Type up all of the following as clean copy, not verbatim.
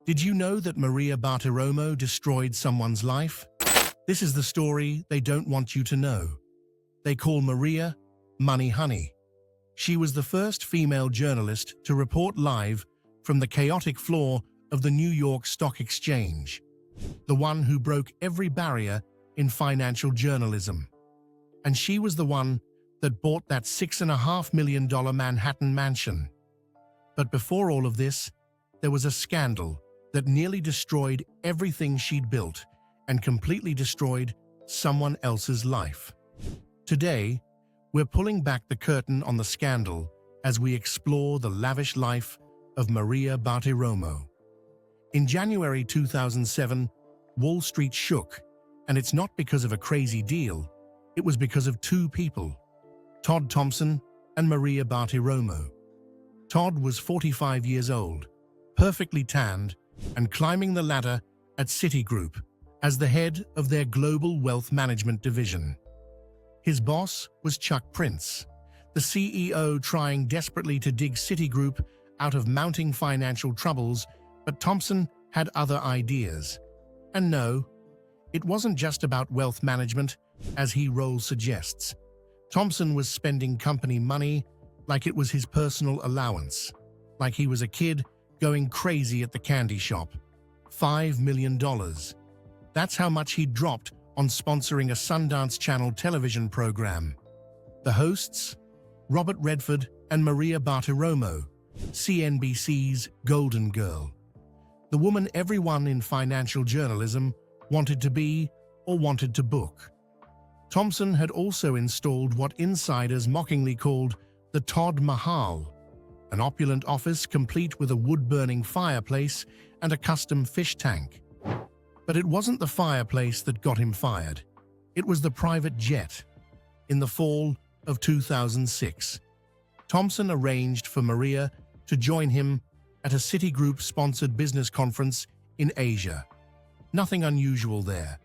Did you know that Maria Bartiromo destroyed someone's life? This is the story they don't want you to know. They call Maria Money Honey. She was the first female journalist to report live from the chaotic floor of the New York Stock Exchange, the one who broke every barrier in financial journalism. And she was the one that bought that $6.5 million Manhattan mansion. But before all of this, there was a scandal that nearly destroyed everything she'd built and completely destroyed someone else's life. Today, we're pulling back the curtain on the scandal as we explore the lavish life of Maria Bartiromo. In January 2007, Wall Street shook, and it's not because of a crazy deal, it was because of two people, Todd Thompson and Maria Bartiromo. Todd was 45 years old, perfectly tanned, and climbing the ladder at Citigroup as the head of their global wealth management division. His boss was Chuck Prince, the CEO trying desperately to dig Citigroup out of mounting financial troubles, but Thompson had other ideas. And no, it wasn't just about wealth management, as he role suggests. Thompson was spending company money like it was his personal allowance, like he was a kid going crazy at the candy shop. $5 million. That's how much he dropped on sponsoring a Sundance Channel television program. The hosts? Robert Redford and Maria Bartiromo, CNBC's Golden Girl. The woman everyone in financial journalism wanted to be or wanted to book. Thompson had also installed what insiders mockingly called the Todd Mahal, an opulent office complete with a wood-burning fireplace and a custom fish tank. But it wasn't the fireplace that got him fired. It was the private jet. In the fall of 2006, Thompson arranged for Maria to join him at a Citigroup-sponsored business conference in Asia. Nothing unusual there.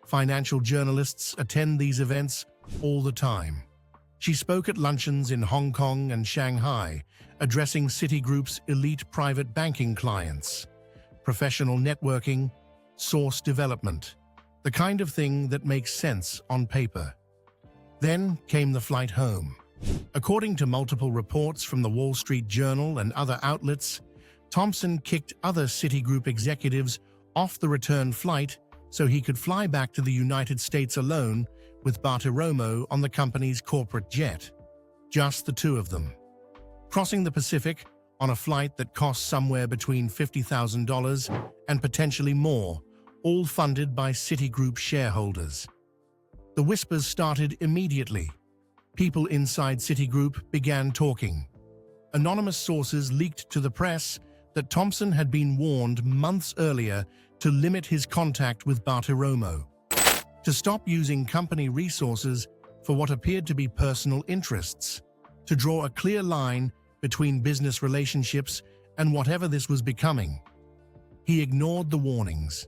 Financial journalists attend these events all the time. She spoke at luncheons in Hong Kong and Shanghai, addressing Citigroup's elite private banking clients. Professional networking, source development, the kind of thing that makes sense on paper. Then came the flight home. According to multiple reports from the Wall Street Journal and other outlets, Thompson kicked other Citigroup executives off the return flight so he could fly back to the United States alone with Bartiromo on the company's corporate jet. Just the two of them. Crossing the Pacific on a flight that cost somewhere between $50,000 and potentially more, all funded by Citigroup shareholders. The whispers started immediately. People inside Citigroup began talking. Anonymous sources leaked to the press that Thompson had been warned months earlier to limit his contact with Bartiromo, to stop using company resources for what appeared to be personal interests, to draw a clear line between business relationships and whatever this was becoming. He ignored the warnings.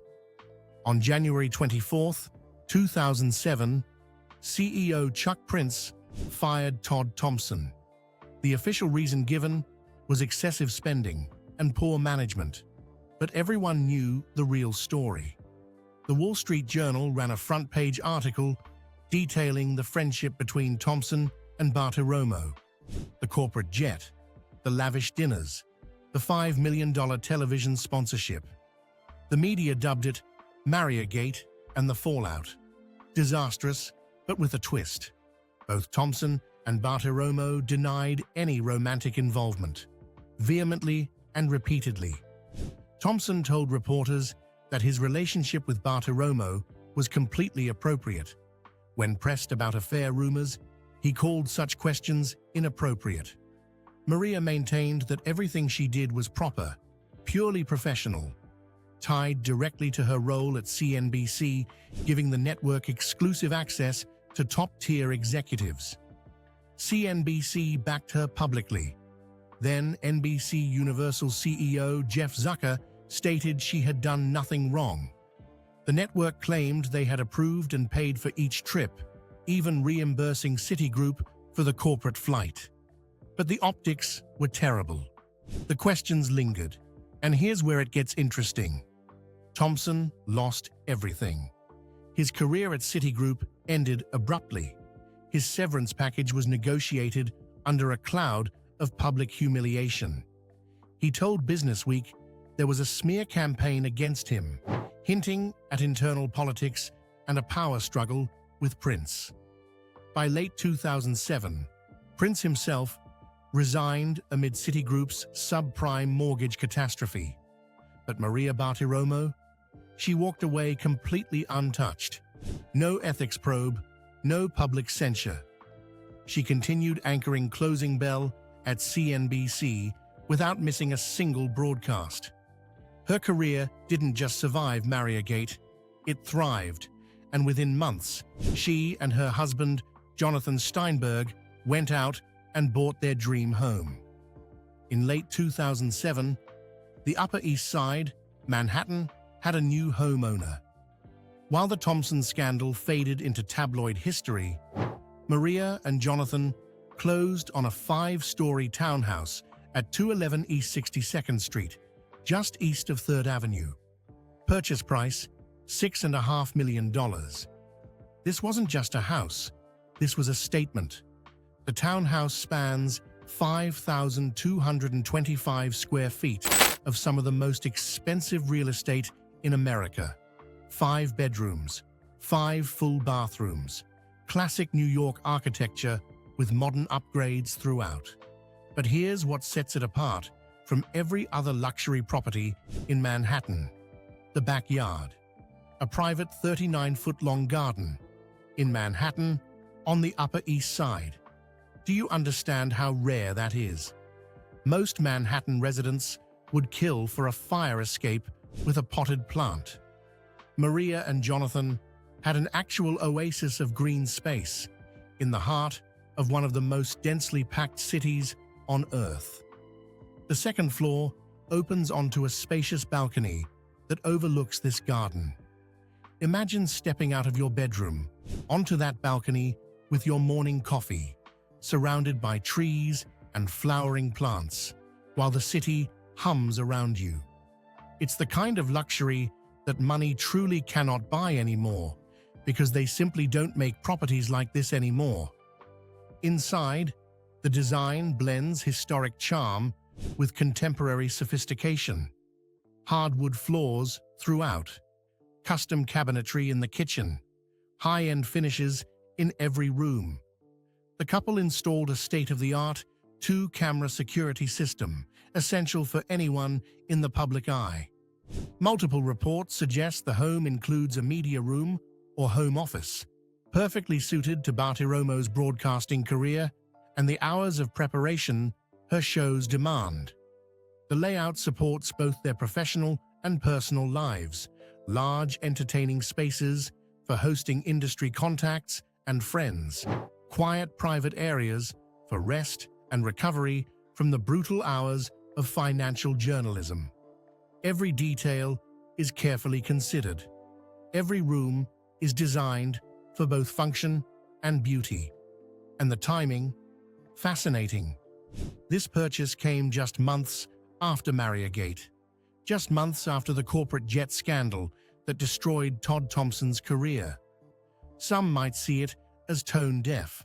On January 24, 2007, CEO Chuck Prince fired Todd Thompson. The official reason given was excessive spending and poor management, but everyone knew the real story. The Wall Street Journal ran a front-page article detailing the friendship between Thompson and Bartiromo, the corporate jet, the lavish dinners, the $5 million television sponsorship. The media dubbed it Mariagate and the fallout. Disastrous, but with a twist. Both Thompson and Bartiromo denied any romantic involvement, vehemently and repeatedly. Thompson told reporters that his relationship with Bartiromo was completely appropriate. When pressed about affair rumors, he called such questions inappropriate. Maria maintained that everything she did was proper, purely professional, tied directly to her role at CNBC, giving the network exclusive access to top-tier executives. CNBC backed her publicly. Then NBC Universal CEO Jeff Zucker stated she had done nothing wrong. The network claimed they had approved and paid for each trip, even reimbursing Citigroup for the corporate flight. But the optics were terrible. The questions lingered. And here's where it gets interesting. Thompson lost everything. His career at Citigroup ended abruptly. His severance package was negotiated under a cloud of public humiliation. He told Businessweek there was a smear campaign against him, hinting at internal politics and a power struggle with Prince. By late 2007, Prince himself resigned amid Citigroup's subprime mortgage catastrophe. But Maria Bartiromo, she walked away completely untouched. No ethics probe, no public censure. She continued anchoring Closing Bell at CNBC without missing a single broadcast. Her career didn't just survive Mariagate, it thrived, and within months, she and her husband, Jonathan Steinberg, went out and bought their dream home. In late 2007, the Upper East Side, Manhattan, had a new homeowner. While the Thompson scandal faded into tabloid history, Maria and Jonathan closed on a 5-story townhouse at 211 East 62nd Street, just east of 3rd Avenue. Purchase price, $6.5 million. This wasn't just a house, this was a statement. The townhouse spans 5,225 square feet of some of the most expensive real estate in America. 5 bedrooms, 5 full bathrooms, classic New York architecture with modern upgrades throughout. But here's what sets it apart from every other luxury property in Manhattan: the backyard. A private 39-foot-long garden in Manhattan on the Upper East Side. Do you understand how rare that is? Most Manhattan residents would kill for a fire escape with a potted plant. Maria and Jonathan had an actual oasis of green space in the heart of one of the most densely packed cities on Earth. The second floor opens onto a spacious balcony that overlooks this garden. Imagine stepping out of your bedroom onto that balcony with your morning coffee, surrounded by trees and flowering plants, while the city hums around you. It's the kind of luxury that money truly cannot buy anymore, because they simply don't make properties like this anymore. Inside, the design blends historic charm with contemporary sophistication. Hardwood floors throughout, custom cabinetry in the kitchen, high-end finishes in every room. The couple installed a state-of-the-art 2-camera security system, essential for anyone in the public eye. Multiple reports suggest the home includes a media room or home office, perfectly suited to Bartiromo's broadcasting career and the hours of preparation her shows demand. The layout supports both their professional and personal lives, large entertaining spaces for hosting industry contacts and friends, quiet private areas for rest and recovery from the brutal hours of financial journalism. Every detail is carefully considered. Every room is designed for both function and beauty. And the timing? Fascinating. This purchase came just months after Mariagate, just months after the corporate jet scandal that destroyed Todd Thompson's career. Some might see it as tone deaf.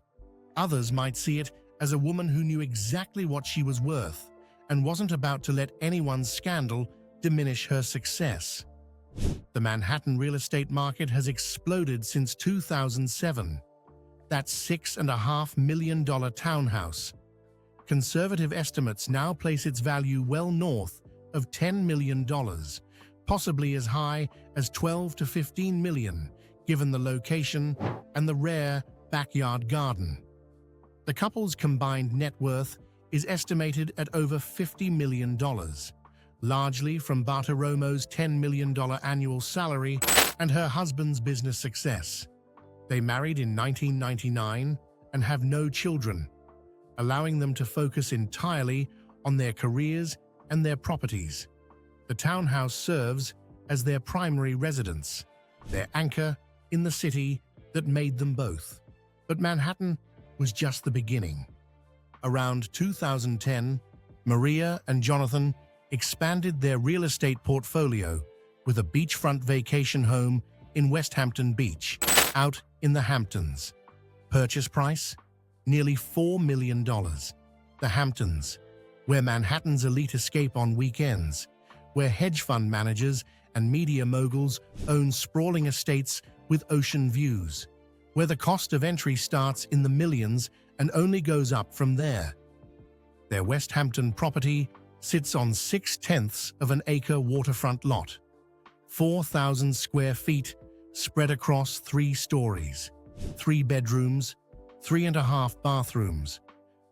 Others might see it as a woman who knew exactly what she was worth and wasn't about to let anyone's scandal diminish her success. The Manhattan real estate market has exploded since 2007. That $6.5 million townhouse. Conservative estimates now place its value well north of $10 million, possibly as high as $12 to $15 million, given the location and the rare backyard garden. The couple's combined net worth is estimated at over $50 million, largely from Bartiromo's $10 million annual salary and her husband's business success. They married in 1999 and have no children, allowing them to focus entirely on their careers and their properties. The townhouse serves as their primary residence, their anchor in the city that made them both. But Manhattan was just the beginning. Around 2010, Maria and Jonathan expanded their real estate portfolio with a beachfront vacation home in West Hampton Beach, out in the Hamptons. Purchase price? Nearly $4 million. The Hamptons, where Manhattan's elite escape on weekends, where hedge fund managers and media moguls own sprawling estates with ocean views, where the cost of entry starts in the millions and only goes up from there. Their West Hampton property sits on 6/10 of an acre waterfront lot, 4,000 square feet spread across 3 stories, 3 bedrooms, 3.5 bathrooms,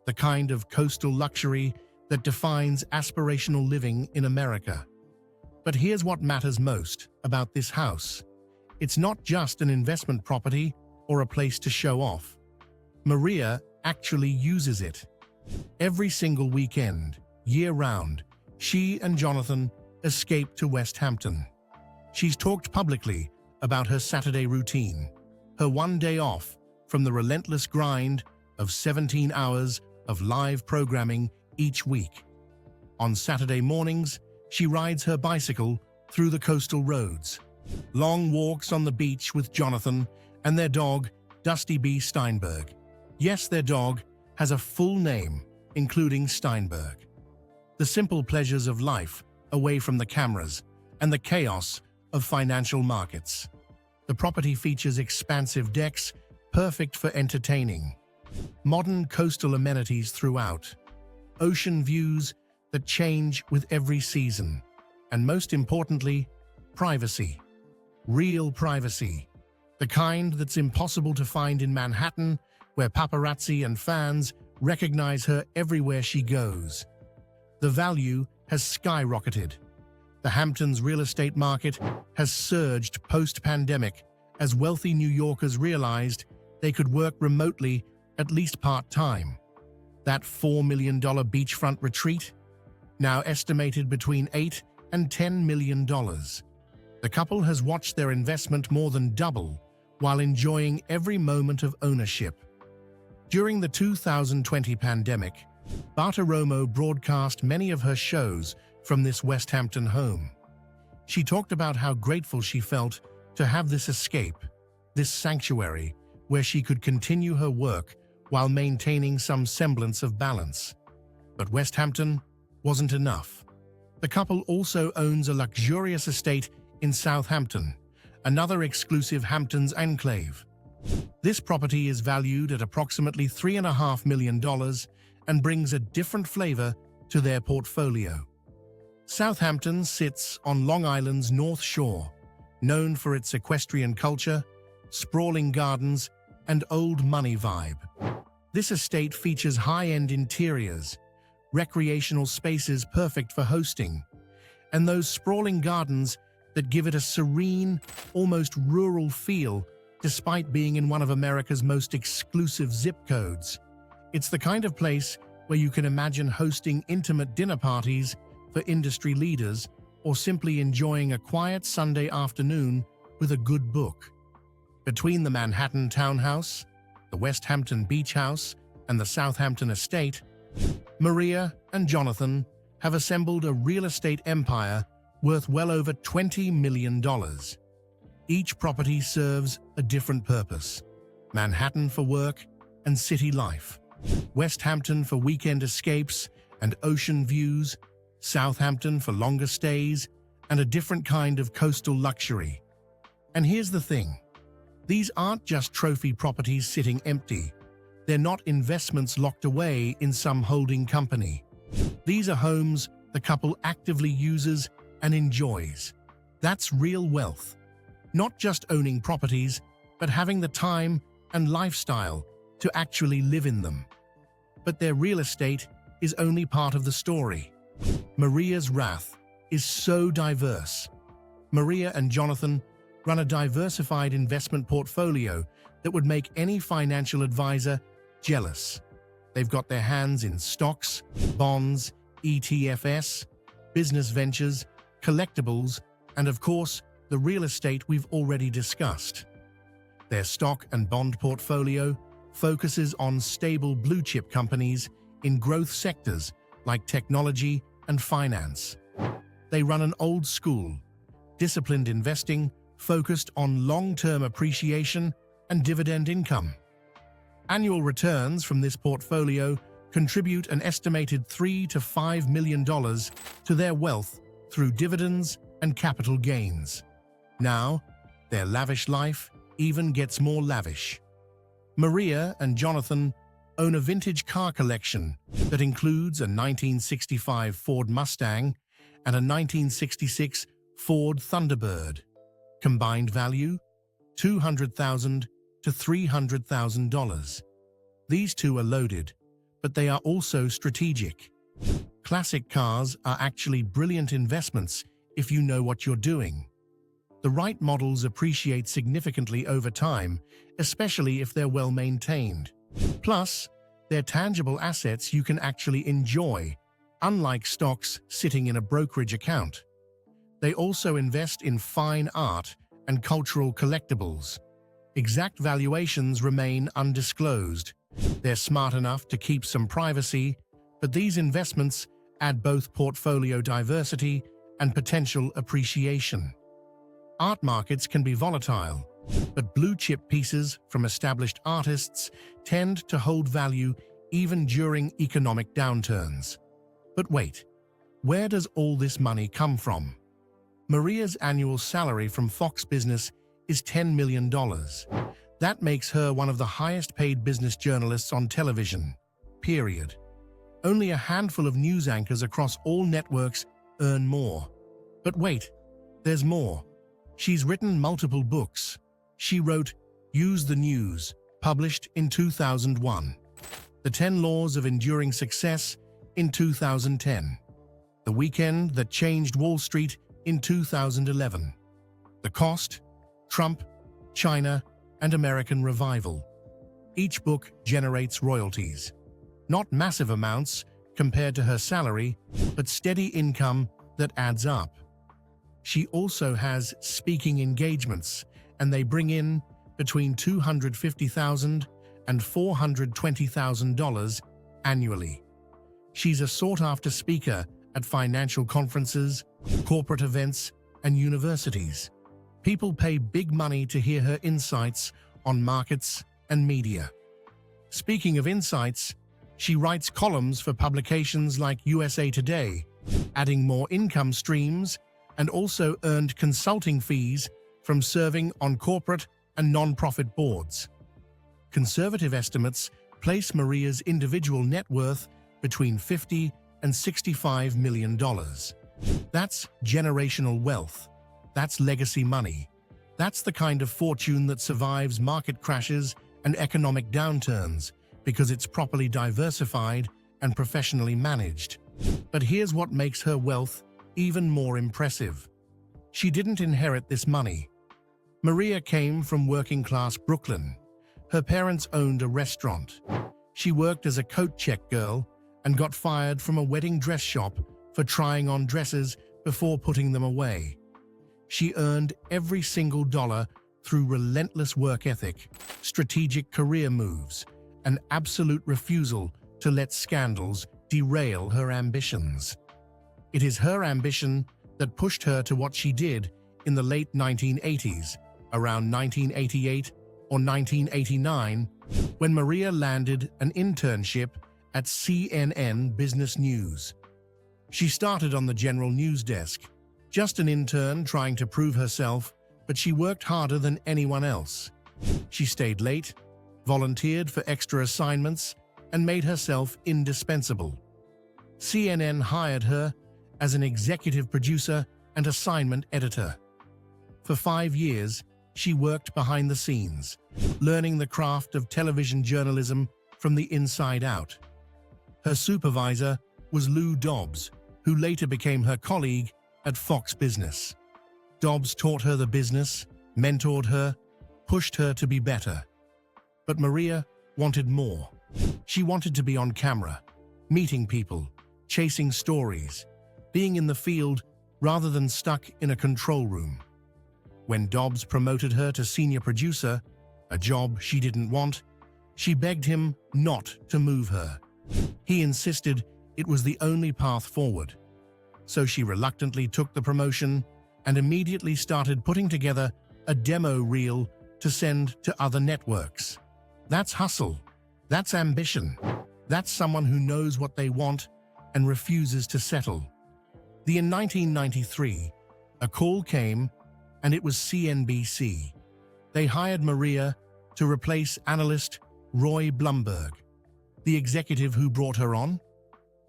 the kind of coastal luxury that defines aspirational living in America. But here's what matters most about this house. It's not just an investment property or a place to show off. Maria actually uses it. Every single weekend, year-round, she and Jonathan escape to West Hampton. She's talked publicly about her Saturday routine, her one day off from the relentless grind of 17 hours of live programming each week. On Saturday mornings, she rides her bicycle through the coastal roads, long walks on the beach with Jonathan and their dog, Dusty B. Steinberg. Yes, their dog has a full name, including Steinberg. The simple pleasures of life away from the cameras and the chaos of financial markets. The property features expansive decks, perfect for entertaining, modern coastal amenities throughout, ocean views that change with every season, and most importantly, privacy. Real privacy. The kind that's impossible to find in Manhattan, where paparazzi and fans recognize her everywhere she goes. The value has skyrocketed. The Hamptons real estate market has surged post-pandemic as wealthy New Yorkers realized they could work remotely at least part-time. That $4 million beachfront retreat, now estimated between $8 and $10 million. The couple has watched their investment more than double while enjoying every moment of ownership. During the 2020 pandemic, Bartiromo broadcast many of her shows from this West Hampton home. She talked about how grateful she felt to have this escape, this sanctuary, where she could continue her work while maintaining some semblance of balance. But West Hampton wasn't enough. The couple also owns a luxurious estate in Southampton, another exclusive Hamptons enclave. This property is valued at approximately $3.5 million and brings a different flavor to their portfolio. Southampton sits on Long Island's North Shore, known for its equestrian culture, sprawling gardens, and old money vibe. This estate features high-end interiors, recreational spaces perfect for hosting, and those sprawling gardens that give it a serene, almost rural feel despite being in one of America's most exclusive zip codes. It's the kind of place where you can imagine hosting intimate dinner parties for industry leaders or simply enjoying a quiet Sunday afternoon with a good book. Between the Manhattan townhouse, the West Hampton beach house, and the Southampton estate, Maria and Jonathan have assembled a real estate empire worth well over $20 million. Each property serves a different purpose: Manhattan for work and city life, West Hampton for weekend escapes and ocean views, Southampton for longer stays and a different kind of coastal luxury. And here's the thing. These aren't just trophy properties sitting empty. They're not investments locked away in some holding company. These are homes the couple actively uses and enjoys. That's real wealth. Not just owning properties, but having the time and lifestyle to actually live in them. But their real estate is only part of the story. Maria's wrath is so diverse. Maria and Jonathan run a diversified investment portfolio that would make any financial advisor jealous. They've got their hands in stocks, bonds, ETFs, business ventures, collectibles, and of course, the real estate we've already discussed. Their stock and bond portfolio focuses on stable blue-chip companies in growth sectors like technology and finance. They run an old school, disciplined investing focused on long-term appreciation and dividend income. Annual returns from this portfolio contribute an estimated $3 to $5 million to their wealth through dividends and capital gains. Now, their lavish life even gets more lavish. Maria and Jonathan own a vintage car collection that includes a 1965 Ford Mustang and a 1966 Ford Thunderbird. Combined value, $200,000 to $300,000. These two are loaded, but they are also strategic. Classic cars are actually brilliant investments if you know what you're doing. The right models appreciate significantly over time, especially if they're well maintained. Plus, they're tangible assets you can actually enjoy, unlike stocks sitting in a brokerage account. They also invest in fine art and cultural collectibles. Exact valuations remain undisclosed. They're smart enough to keep some privacy, but these investments add both portfolio diversity and potential appreciation. Art markets can be volatile, but blue-chip pieces from established artists tend to hold value even during economic downturns. But wait, where does all this money come from? Maria's annual salary from Fox Business is $10 million. That makes her one of the highest-paid business journalists on television, period. Only a handful of news anchors across all networks earn more. But wait, there's more. She's written multiple books. She wrote Use the News, published in 2001, The 10 Laws of Enduring Success in 2010, The Weekend That Changed Wall Street in 2011, The Cost, Trump, China, and American Revival. Each book generates royalties. Not massive amounts compared to her salary, but steady income that adds up. She also has speaking engagements, and they bring in between $250,000 and $420,000 annually. She's a sought-after speaker at financial conferences, corporate events, and universities. People pay big money to hear her insights on markets and media. Speaking of insights, she writes columns for publications like USA Today, adding more income streams, and also earned consulting fees from serving on corporate and non-profit boards. Conservative estimates place Maria's individual net worth between $50 and $65 million. That's generational wealth. That's legacy money. That's the kind of fortune that survives market crashes and economic downturns because it's properly diversified and professionally managed. But here's what makes her wealth even more impressive. She didn't inherit this money. Maria came from working-class Brooklyn. Her parents owned a restaurant. She worked as a coat check girl and got fired from a wedding dress shop for trying on dresses before putting them away. She earned every single dollar through relentless work ethic, strategic career moves, and absolute refusal to let scandals derail her ambitions. It is her ambition that pushed her to what she did in the late 1980s, around 1988 or 1989, when Maria landed an internship at CNN Business News. She started on the general news desk, just an intern trying to prove herself, but she worked harder than anyone else. She stayed late, volunteered for extra assignments, and made herself indispensable. CNN hired her as an executive producer and assignment editor. For 5 years, she worked behind the scenes, learning the craft of television journalism from the inside out. Her supervisor was Lou Dobbs, who later became her colleague at Fox Business. Dobbs taught her the business, mentored her, pushed her to be better. But Maria wanted more. She wanted to be on camera, meeting people, chasing stories, being in the field rather than stuck in a control room. When Dobbs promoted her to senior producer, a job she didn't want, she begged him not to move her. He insisted it was the only path forward. so she reluctantly took the promotion and immediately started putting together a demo reel to send to other networks. That's hustle. That's ambition. That's someone who knows what they want and refuses to settle. In 1993, a call came, and it was CNBC. They hired Maria to replace analyst Roy Blumberg. The executive who brought her on?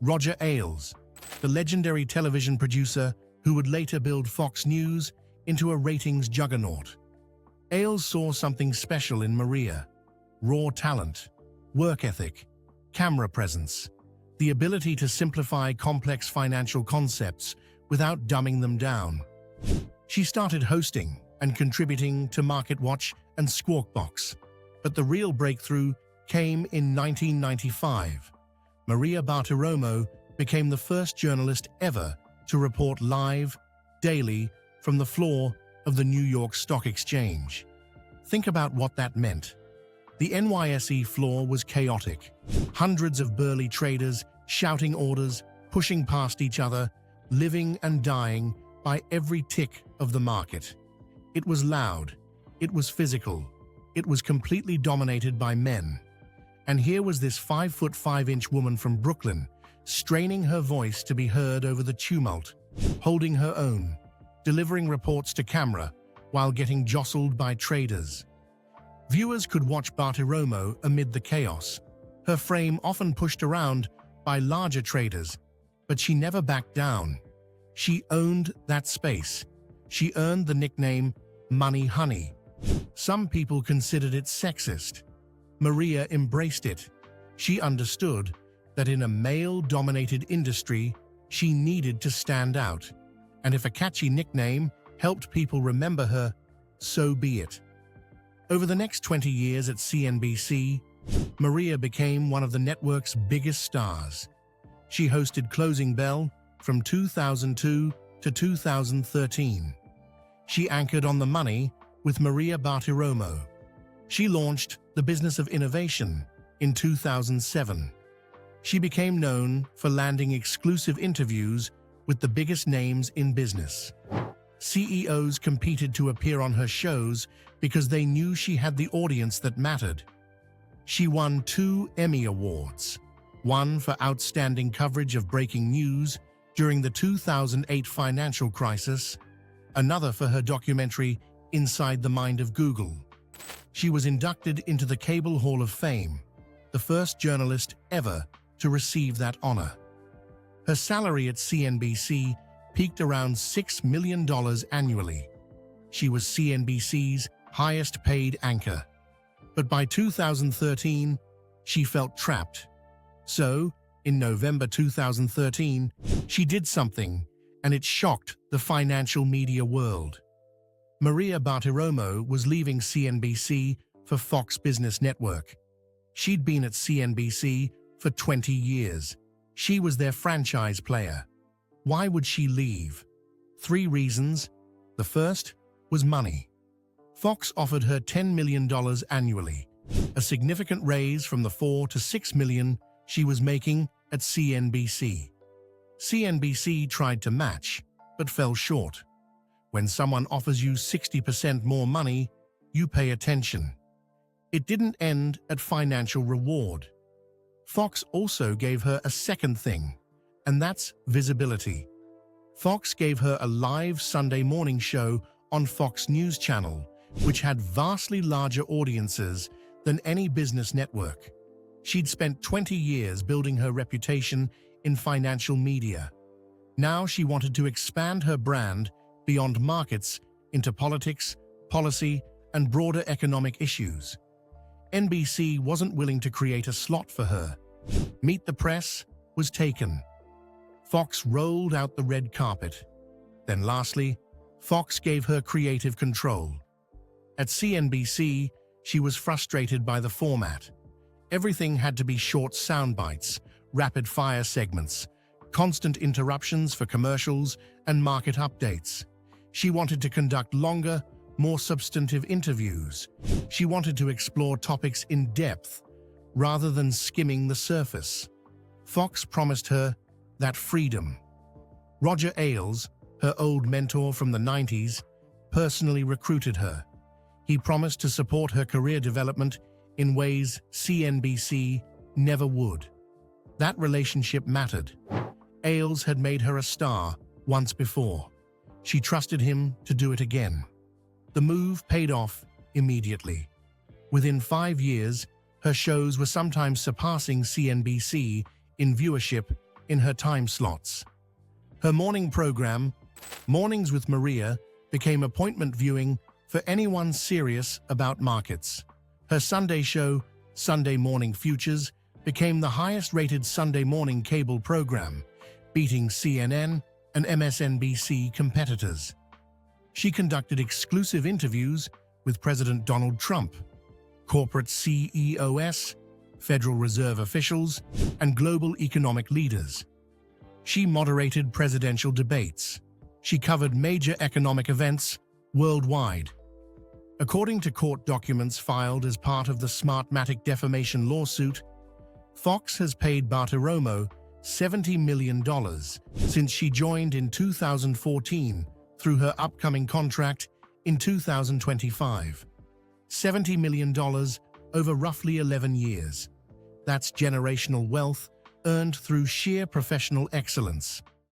Roger Ailes, the legendary television producer who would later build Fox News into a ratings juggernaut. Ailes saw something special in Maria: raw talent, work ethic, camera presence, the ability to simplify complex financial concepts without dumbing them down. She started hosting and contributing to MarketWatch and Squawk Box, but the real breakthrough came in 1995. Maria Bartiromo became the first journalist ever to report live, daily, from the floor of the New York Stock Exchange. Think about what that meant. The NYSE floor was chaotic. Hundreds of burly traders shouting orders, pushing past each other, living and dying by every tick of the market. It was loud. It was physical. It was completely dominated by men. And here was this 5'5" woman from Brooklyn, straining her voice to be heard over the tumult, holding her own, delivering reports to camera while getting jostled by traders. Viewers could watch Bartiromo amid the chaos, her frame often pushed around by larger traders, but she never backed down. She owned that space. She earned the nickname Money Honey. Some people considered it sexist. Maria embraced it. She understood that in a male-dominated industry, she needed to stand out. And if a catchy nickname helped people remember her, so be it. Over the next 20 years at CNBC, Maria became one of the network's biggest stars. She hosted Closing Bell from 2002 to 2013. She anchored On the Money with Maria Bartiromo. She launched The Business of Innovation in 2007. She became known for landing exclusive interviews with the biggest names in business. CEOs competed to appear on her shows because they knew she had the audience that mattered. She won 2 Emmy Awards, one for outstanding coverage of breaking news during the 2008 financial crisis, another for her documentary Inside the Mind of Google. She was inducted into the Cable Hall of Fame, the first journalist ever to receive that honor. Her salary at CNBC peaked around $6 million annually. She was CNBC's highest-paid anchor. But by 2013, she felt trapped. So, in November 2013, she did something, and it shocked the financial media world. Maria Bartiromo was leaving CNBC for Fox Business Network. She'd been at CNBC for 20 years. She was their franchise player. Why would she leave? 3 reasons. The first was money. Fox offered her $10 million annually, a significant raise from the $4 to $6 million she was making at CNBC. CNBC tried to match, but fell short. When someone offers you 60% more money, you pay attention. It didn't end at financial reward. Fox also gave her a second thing, and that's visibility. Fox gave her a live Sunday morning show on Fox News Channel, which had vastly larger audiences than any business network. She'd spent 20 years building her reputation in financial media. Now she wanted to expand her brand beyond markets into politics, policy, and broader economic issues. NBC wasn't willing to create a slot for her. Meet the Press was taken. Fox rolled out the red carpet. Then lastly, Fox gave her creative control. At CNBC, she was frustrated by the format. Everything had to be short sound bites, rapid-fire segments, constant interruptions for commercials and market updates. She wanted to conduct longer, more substantive interviews. She wanted to explore topics in depth, rather than skimming the surface. Fox promised her that freedom. Roger Ailes, her old mentor from the 90s, personally recruited her. He promised to support her career development in ways CNBC never would. That relationship mattered. Ailes had made her a star once before. She trusted him to do it again. The move paid off immediately. Within 5 years, her shows were sometimes surpassing CNBC in viewership in her time slots. Her morning program, Mornings with Maria, became appointment viewing for anyone serious about markets. Her Sunday show, Sunday Morning Futures, became the highest-rated Sunday morning cable program, beating CNN and MSNBC competitors. She conducted exclusive interviews with President Donald Trump, corporate CEOs, Federal Reserve officials, and global economic leaders. She moderated presidential debates. She covered major economic events worldwide. According to court documents filed as part of the Smartmatic defamation lawsuit, Fox has paid Bartiromo $70 million since she joined in 2014 through her upcoming contract in 2025. $70 million over roughly 11 years. That's generational wealth earned through sheer professional excellence.